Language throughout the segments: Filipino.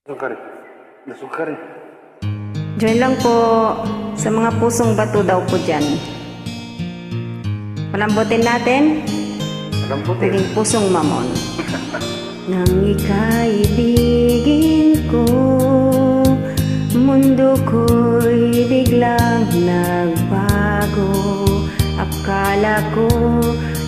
Sukari. Nasukari. Join lang po sa mga pusong bato daw po dyan. Palambutin natin. Palambutin. Naging pusong mamon. Nang ikaibigin ko, mundo ko'y biglang nagbago. Akala ko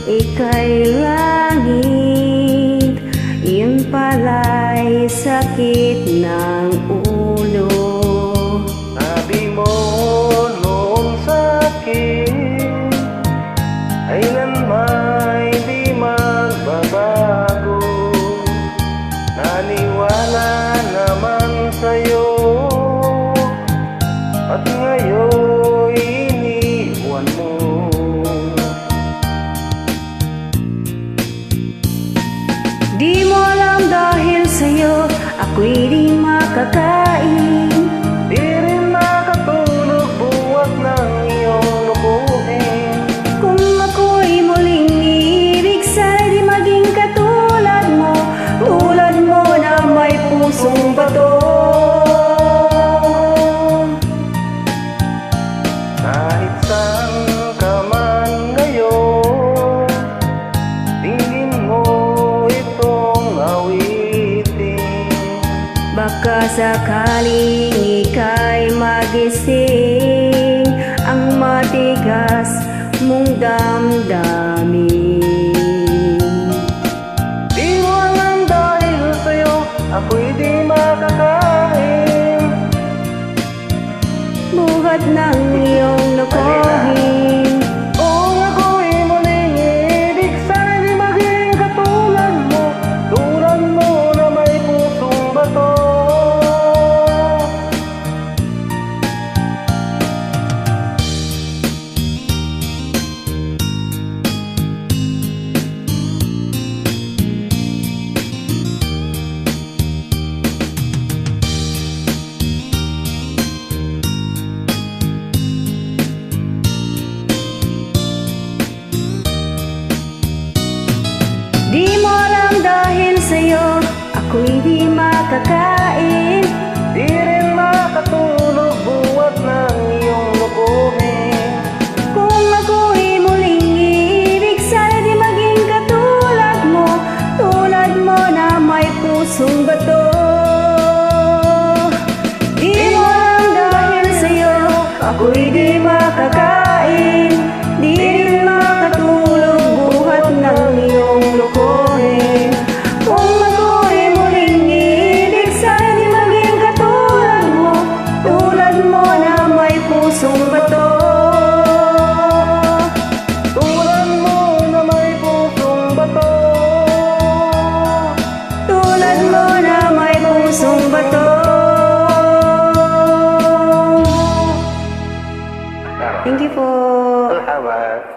ika'y langit, yun pala'y sakit ng ulo. Sabi mo noong sa'kin ay lanmay di magbabago. Naniwala naman sa'yo at ngayon iniwan mo. Di mo alam dahil sa'yo ako'y di makakain. Di rin makatulog buwat ng iyong lukuhin. Kung ako'y muling ibig, sana'y di maging katulad mo. Tulad mo na may pusong bato. Kahit saan ka man ngayon, tingin mo itong awitin. Baka sakaling ika'y magising ang matigas mong damdamin. Di mo alam dahil sa'yo ako'y di makakain. Buhat ng iyong lokohin. Kung ako'y muling ibig, sana'y di maging katulad mo. Tulad mo na may pusong bato. Di mo alam dahil sa'yo ako'y di makakain. Di rin makatulog buwat ng iyong lukuhin. Kung ako'y muling ibig, sana'y di maging katulad mo. Tulad mo na may pusong bato. Di mo alam dahil sa'yo ako'y di makakain. Di rin makatulog buhat ng iyong lukuhin. Kung ako'y muling ibig, sana'y di maging katulad mo. Tulad mo na may pusong bato. Tulad mo na may pusong bato. Tulad mo na may pusong bato. Thank you po. Marhaba.